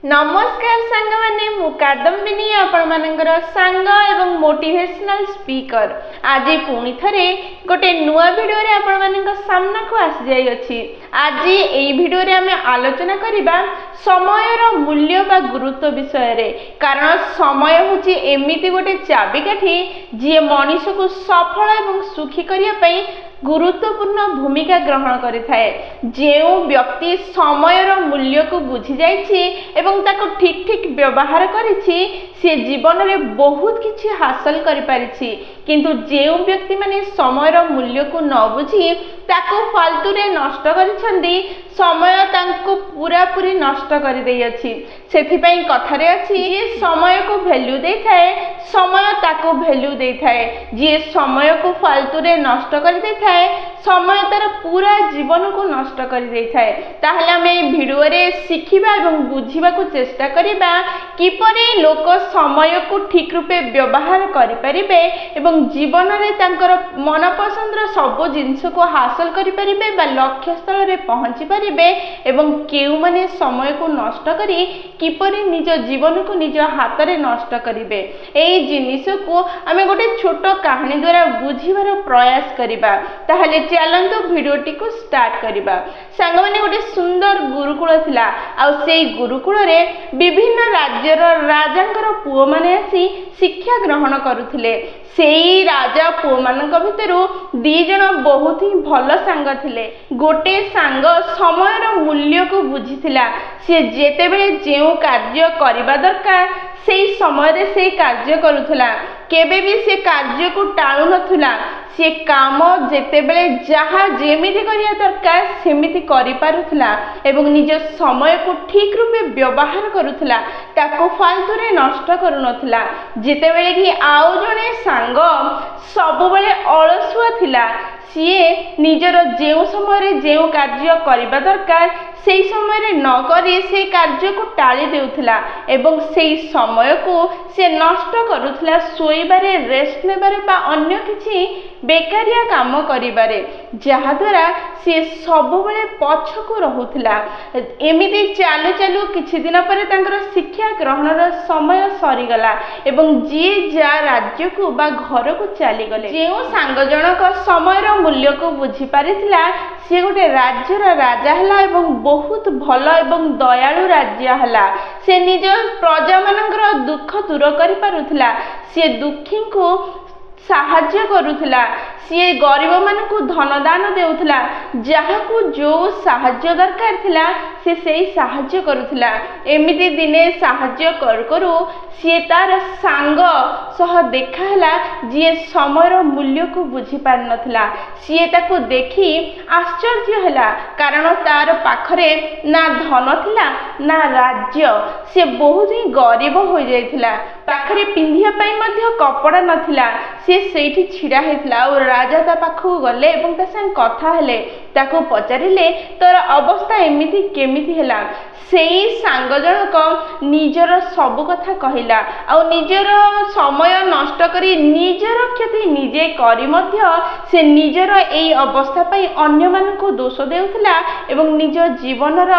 नमस्कार सांग माने मु कादम्बिनी आपण मानकर सांग एवं मोटिवेशनल स्पीकर आज पुणी थरे गोटे नुआ वीडियो रे आपण मानक सामना को आसी जाई अछि। आज एई वीडियो रे हमें आलोचना करिबा समयर मूल्य बा गुरुत्व विषय रे। कारण समय होची एमिति गोटे चाबिकाठी जे मनुष्य को सफल एवं सुखी करिया पई गुरुत्वपूर्ण भूमिका ग्रहण करिथाए। जेउ व्यक्ति समयर मूल्य को बुझी जाइछि एवं ताको ठीक ठीक व्यवहार करिछि से जीवन में बहुत किछि हासिल करि पारिछि। किंतु जेउ व्यक्ति माने समयर मूल्य को न बुझी ताको फालतू रे नष्ट करिछंदी समय तांको पूरा पूरी नष्ट करि देइ अछि। सेथि पई कथारे अछि जे समय को वैल्यू देइ थाए समय ताको वैल्यू देइ थाए। जे समय को फालतू रे नष्ट करि देइ थाए समय तार पूरा जीवन को नष्ट करि देइ थाए। ताहले हमें वीडियो रे शिखिबा एवं बुझिबा को चेष्टा करिबा किपरि लोक समय को ठीक रूपे व्यवहार करि परिबे एवं जीवन रे तांकर मन पसंद रो सब जिंस को हासिल करि परिबे बा लक्ष्य स्थल रे पहुंची परिबे एवं केउ माने समय को नष्ट करी किपरि निज जीवन को निज हाथ रे नष्ट करिवे। एई जिनिस को आमे गोटे छोट कहानी द्वारा बुझिबार प्रयास करिबा। ताहले चलंतु वीडियोटी को स्टार्ट करिबा। सांग माने गोटे सुंदर गुरुकुल थिला आ सेई गुरुकुल रे विभिन्न राज्यर राजांकर पुओ माने आसी शिक्षा ग्रहण करुथिले। सेई राजा पुओ मानक भितरु दी जण बहुत ही भल सांग थिले। गोटे सांग समयर मूल्य को बुझिथिला। से जेते बेले जेउ कार्य करिबा दरकार सेई समय रे सेई कार्य करुथिला। केबे भी से कार्य को टाळु नथुला। से काम जेते बेले जहा जेमिति करिया दरकार सेमिति करि पारुथिला एवं निज समय को ठीक रूपे व्यवहार करुथिला। ताको फालतू रे नष्ट करू नथिला। जेते बेले कि आउ जणे सांग सब बेले अलसुआ थिला। सीए निजर जेउ समय रे जेउ कार्य करिबा दरकार सेई समय रे न करी से कार्य को टाली देउथिला एवं सेई समय को से नष्ट करुथिला सोइबारे रेस्ट नेबारे बा अन्य किछि बेकारिया काम करिबारे जहा द्वारा से सब बेले पछको रहुथिला। एमिति चालू चालू किछि दिन परे तांकर शिक्षा ग्रहणर समय सरी गला एवं जे जा राज्य को बा घर को चली गले। जेउ सांग जनक समयर मूल्य को बुझी पारिथिला से गोटे राज्यर राजा हला एवं बहुत भल एवं दयालु राज्य हला। से निज प्रजा मानकर दुख दूर करि पारुथिला। से दुखी को साहाଯ୍य करुथिला। सी गरीब मान को धन दान देउथिला। जहा को जो साहाଯ୍य दरकार थिला से सेई साहाଯ୍य करुथिला। एमिति दिने साहाଯ୍य करू सी तार सांग सह देखा हला जे समयर मूल्य को बुझी पार नथिला। सी ताको देखी आश्चर्य हला कारण तार पाखरे ना धन थिला ना राज्य। से बहुत ही गरीब हो जाइथिला। पाखरे पिंधिया पई मध्य कपड़ा नथिला। से सेठी छिड़ा हेतला और राजा ता पाखु गले एवं ता संग कथा हेले। ताको पचारिले तोर अवस्था एमिति केमिति हेला। सेई सांग जनक निजर सब कथा कहिला आ निजर समय नष्ट करी निजर क्षति निजे करी मध्य से निजर एई अवस्था पई अन्य मान को दोष देउथिला एवं निज जीवनर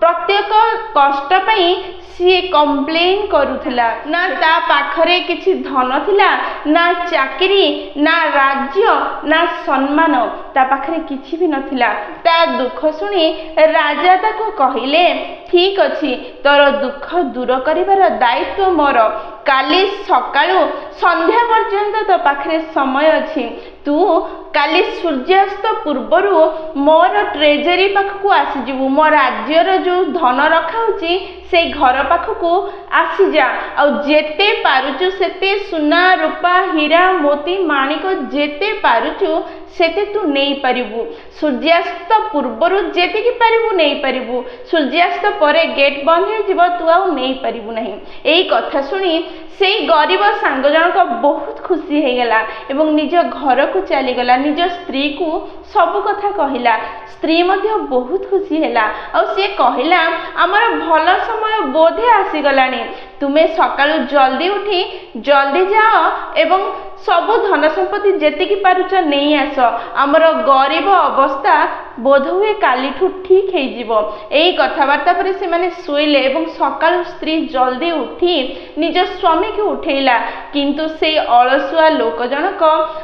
प्रत्येक कष्ट पई सी कंप्लेन करुथिला। ना ता पाखरे किछि धन थिला ना चाकरी ना राज्य ना सम्मान ता पाखरे किछि भी नथिला। ता दुख सुनी राजा ताको कहिले ठीक अछि तोर दुख दूर करिवार दायित्व मोर। काली सकाळु संध्या पर्यंत तो पाखरे समय अछि। तू काली सूर्यास्त पूर्वरु मोर ट्रेजरी पाखकु आसी जिवु। मो राज्यर जो धन रखाउची से घर पाखकु आसी जा आ जेते पारुचु सेते सुना रूपा हीरा मोती माणिक जेते पारुचु सेते तू नहीं पारिबु। सूर्यास्त पूर्वरु जेते कि पारिबु नहीं पारिबु। सूर्यास्त परे गेट बंद हे जिवो तू आ नहीं पारिबु नहीं। एई कथा सुनी सेई गरीब सांग जनक बहुत खुशी हे गेला एवं निज घर को चली गला। निज स्त्री को सब कथा कहिला। स्त्री मध्य बहुत खुशी हेला और से कहिला हमर भल समय बोधे आसी गलानी। तुमे सकाळु जल्दी उठी जल्दी जाओ एवं सबु धन संपत्ति जेतिकी पारुच नहीं आस आमर गरीब अवस्था बोध हुए कालीठू ठीक यही कथबार्ता पर से माने शोइले एवं सकाळु स्त्री जल्दी उठी निज स्वामी को उठेला किंतु से अलसुआ लोक जनक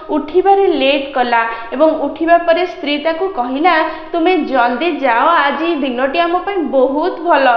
उठिबारे लेट कला एवं उठिबा परे स्त्री ताकू कहिला तुमे जल्दी जाओ आज दिनटी आम पई बहुत भल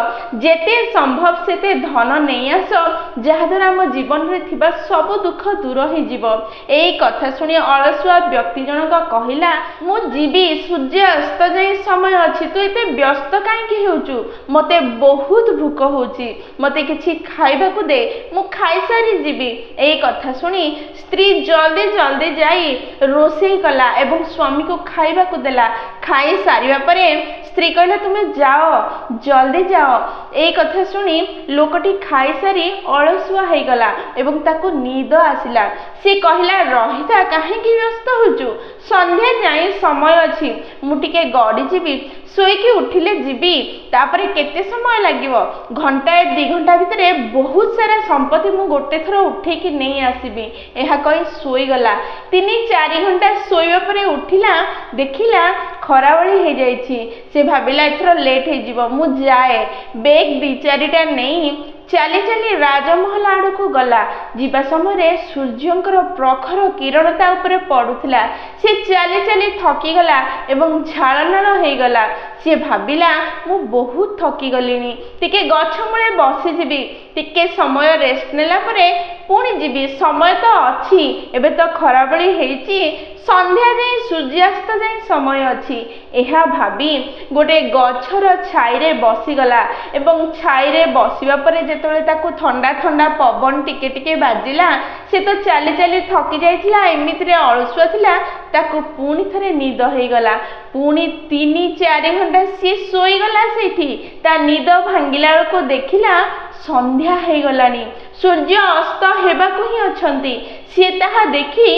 जेते संभव सेते धन नहीं आस जहाद्वारा आम जीवन रे थिबा सब दुख दूर हो जिवो। एई कथा सुनी अलसुआ व्यक्ति जनक कहिला मु जीवी सूर्य अस्त जाई समय अछि तू एते व्यस्त काहे होचु मते बहुत भूख होची मते किछि खाइबा को दे मु खाई सारी जीवी। एई कथा सुनी स्त्री जल्दी जल्दी जाई रोषेई कला एवं स्वामी को खाइबा को देला खाई सारिबा परे स्त्री कहला तुमे जाओ जल्दी जाओ। एई कथा सुनी लोकटी खाई सारी अलसुआ हो गला एवं ताको नींद आसिला से कहला रहिता काहे की व्यस्त होचु संध्या जाई समय अछि मु टिके गडी जीवी सोईकी उठिले जीवी तापरे केते समय लागिवो घंटाए 2 घंटा भितरे बहुत सारा संपत्ति मु गोटे थर उठे कि नहीं आसीबी एहा कहि सोई गला 3-4 घंटा सोईबा परे उठिला देखिला खराबळी हे जाईछि से भाबिला एथरो लेट हे जिवो मु जाए बेग 2-4टा नहीं चली चली राजमहल आड़ को गला जीवा समय सूर्यंकर प्रखर किरण ता उपरे पड़ुथिला से चली चली थकी गला एवं झालनाल हो गला सी भाबिला मु बहुत थकी गलिनी टिके गछ मूले बसी जीवी टिके समय रेस्ट नेला परे पुणी जीवी समय तो अच्छी एबे तो खराबळी हेची संध्या जाए सूर्यास्त जाए समय अच्छी एहा भाबी गोटे गछर छाईरे बसीगला एवं छाईरे बसिबा परे जेतोले ताकू ठंडा ठंडा पवन टिके टिके बाजिला से तो चाली चाली थकी जाइथिला एमितिरे अलसुआ थिला ताकू पुणी थरे नींद हो गला पुणी 3-4 घंटा सी सोई गला सेठी ता नींद भांगिला को देखिला संध्या हो गलानी सूर्य अस्त हेबाकू ही अछंती सी ताहा देखी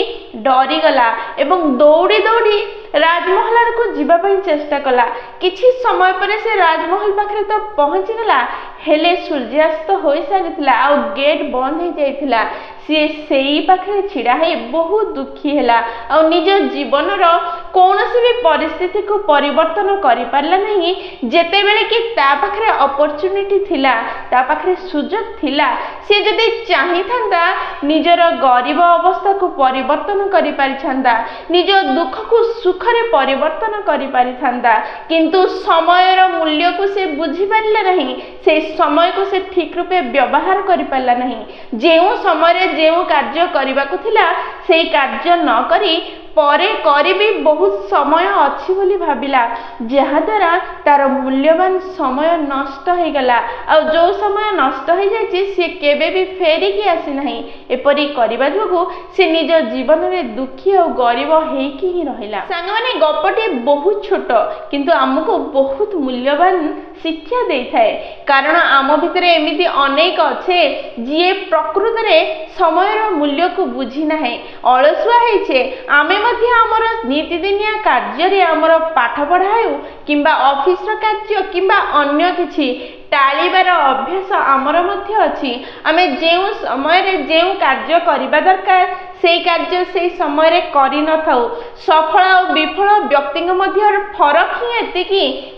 डरी गला एवं दौड़ी दौड़ी राजमहल को जीवा पई चेष्टा कला किछि समय परे से राजमहल पाखरे तो पहुंची गला हेले सूर्यास्त हो सारिथिला आ गेट बंद हो जाइथिला सी सेई पाखरे छिड़ा है बहुत दुखी हैला आ निज जीवन रो कोनोसी भी परिस्थिति को परिवर्तन करि पारला नहीं जेते बेले कि ता पाखरे अपॉर्चुनिटी थिला ता पाखरे सुजोग थिला से जदि चाहि थांदा निजर गरीब अवस्था को परिवर्तन करि पारि छंदा निज दुख को सुख रे परिवर्तन करि पारि थांदा किंतु समय रो मूल्य को से बुझी पारला नहीं से समय को से ठीक रूपे व्यवहार करि पारला नहीं जेउ समय रे जेउ कार्य करबा को थिला सेई कार्य न करी परे करिबी बहुत समय अच्छी बोली भाबिला जहा द्वारा तार मूल्यवान समय नष्ट हो गला आ जो समय नष्ट हो जाइछि से केबे भी फेरी की आसी नहीं एपरी करबा जोगु से निज जीवन रे दुखी और गरीब हेकी ही रहिला। संग माने गपटी बहुत छोट किंतु हमको बहुत मूल्यवान शिक्षा देई थाए कारण आम भितरे एमिति अनेक अच्छे जी प्रकृत रे समय रो मूल्य को बुझी नाही अलसुआ हेछे आमे मध्य आमर नीतिदिनिया कार्य रे आमर पाठ पढ़ायु किंबा ऑफिस रो कार्य किंबा अन्य किछि टाळीबार अभ्यास आमर मध्य अछि आमे जेउ समय रे जेउ कार्य करिबा दरकार सेई कार्य सेई समय रे करि न थाउ सफल और विफल व्यक्ति मध्य फरक ही एति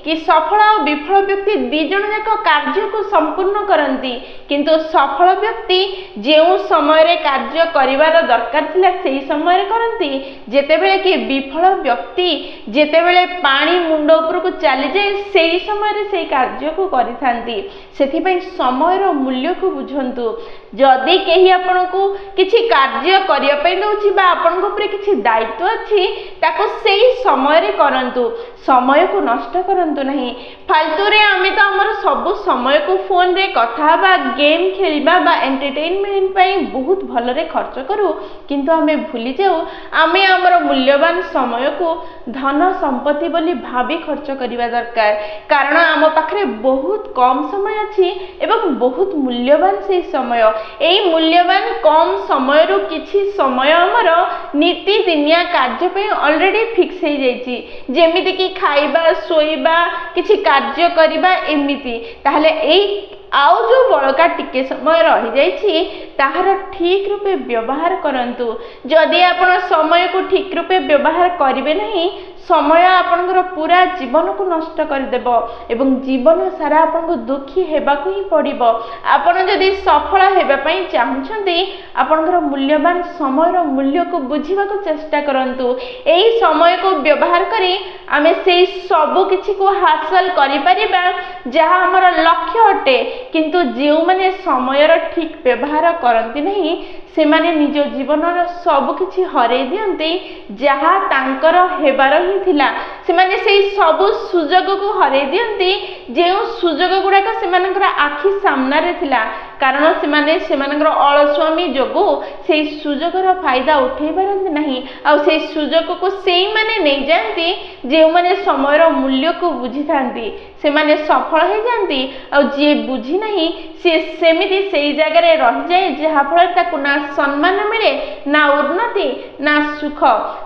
कि सफल और विफल व्यक्ति दि जण जाक कार्य को संपूर्ण करंती किंतु सफल व्यक्ति जेउ समय रे कार्य करिवार दरकार थिला सेई समय रे करंती जेतेबेले कि विफल व्यक्ति जेतेबेले पानी मुंड ऊपर को चली जाए सेई समय रे सेई कार्य को करिथांती सेथि पई समय रो मूल्य को बुझंतु जदि केही आपनको किछि कार्य करिया पई दउछि बा आपनको ऊपर किछि दायित्व अछि ताको सेई समय रे करंतु समय को नष्ट करंतु नहीं फालतू रे आमे तो हमर सब समय को फोन रे कथा बा गेम खेलबा बा एंटरटेनमेंट पई बहुत भल रे खर्च करू किंतु आमे भूली जाऊ आमे हमर मूल्यवान समय को धन संपत्ति बोली भाबी खर्च करिवा दरकार कारण आम पाखरे बहुत कम समय अछि एवं बहुत मूल्यवान से समय एई मूल्यवान कम समय रो किछि समय हमर नीति दिनिया कार्य पे ऑलरेडी फिक्स हो जाइछि जेमिति कि खाइबा सोइबा किछि कार्य करिबा एमिति ताहले एई आउ जो बड़का टिके समय रही जाइछि ताहार ठीक रूपे व्यवहार करंतु। जदि आपण समय को ठीक रूपे व्यवहार करिवे नहीं समय आपनकर पूरा जीवन को नष्ट करदेव एवं जीवन सारा आपन दुखी हेबाकू ही पड़िबो। आपण जदि सफल हेबा पई चाहुछंती आपनकर मूल्यवान समय मूल्य को बुझीबा को चेष्टा करंतु। एही समय को व्यवहार करी आमे सेही सब किछि को हासिल करि परिबा जहा हमर लक्ष्य अटे। किंतु जेउ माने समयर ठीक व्यवहार करंती नहीं से माने निज जीवनर सब किछि हरै दियंती जहा तांकर हेबार ही थिला। से माने सेही सब सुजोग को हरै दियंती जेउ सुजोग गुडाक से मानकर आखि सामना रे थिला। कारण से माने से मानकर अलस्वामी जोगु सेही सुजोगर फायदा उठै पारंती नहीं। आ सेही सुजोग को सेही माने नै जानती जेउ माने समयर मूल्य को बुझी थांती से माने सफल हे जानती। आ जे बुझी नहीं से सेमिति सेही जगह रे रहि जाय जहा फल ताकू ना सम्मान मिले ना उन्नति ना सुख।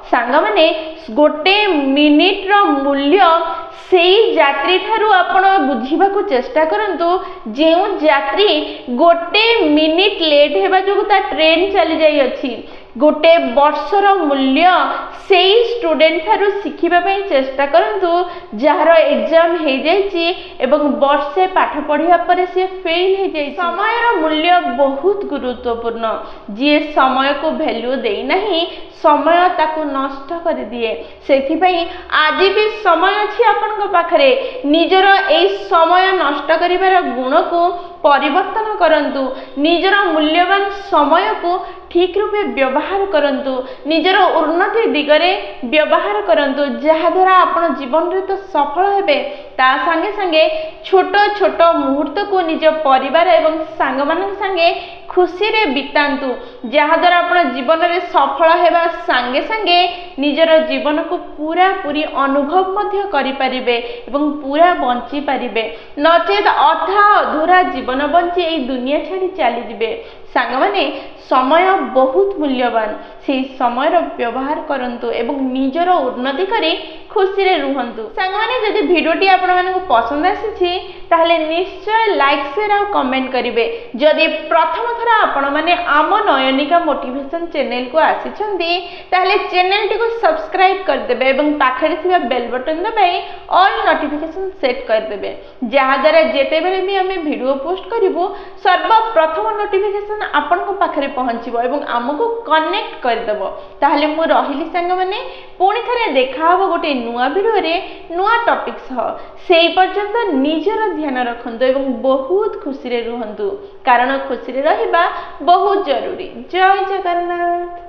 सांग माने गोटे मिनिट रो मूल्य सेही यात्री ठारू आपण बुझीबा को चेष्टा करंतु जेउ यात्री गोटे मिनिट लेट हेबा जो ता ट्रेन चली जाई अछि। गोटे वर्षर मूल्य सेही स्टूडेंट ठारू शिखिबा पई चेष्टा करंतु जहार एग्जाम हे जाईची एवं वर्षे पाठ पढ़िया पर से फेल हे जाईची। समयर मूल्य बहुत गुरुत्वपूर्ण। जे समय को वैल्यू देई नहीं समय ताकू नष्ट कर दिए। सेथि पई आज भी समय अछि आपन पाखरे निजर ए समय नष्ट करिवार गुण को परिवर्तन करंतु। निजर मूल्यवान समय को ठीक रूपे व्यवहार करंतु। निजर उन्नति दिगरे व्यवहार करंतु जहा द्वारा आपण जीवन रे तो सफल हेबे ता संगे संगे छोट छोट मुहूर्त को निज परिवार एवं सांग मान संगे खुशी रे बितांतु जहा द्वारा आपण जीवन रे सफल हेबा संगे संगे निजर जीवन को पूरा पूरी अनुभव मध्य करि परिबे एवं पूरा बंची परिबे। नचेत अधा अधूरा जीवन बंची ए दुनिया छाड़ी चली जिबे। सांग माने समय बहुत मूल्यवान से समय व्यवहार करंतु एवं निजर उन्नति करी खुशी रे रुहंतु। सांग माने जदि वीडियोटी आपण मानकु पसंद आसीछि ताहले निश्चय लाइक शेयर और कमेंट करिवे। जदि प्रथम थरा आपण माने आम नयनिका मोटिवेशन चैनल को आसीछंती ताहले चैनल टी को सब्सक्राइब कर देबे एवं पाखरे थिबा बेल बटन दबाई ऑल नोटिफिकेशन सेट कर देबे जहा द्वारा जेते बेले भी हमें वीडियो पोस्ट करिवो सर्वप्रथम नोटिफिकेशन आपण को पाखरे पहुंचीबो एवं हमको कनेक्ट कर देबो। ताहले मु रहिली संग माने पुणी थरे देखा हबो गोटे नुआ वीडियो रे नुआ टॉपिक सह। सेही पर्यंत निजर ध्यान रखंतु एवं बहुत खुशी रे रुहंतु कारण खुशी रे रहिबा बहुत जरूरी। जय जगन्नाथ।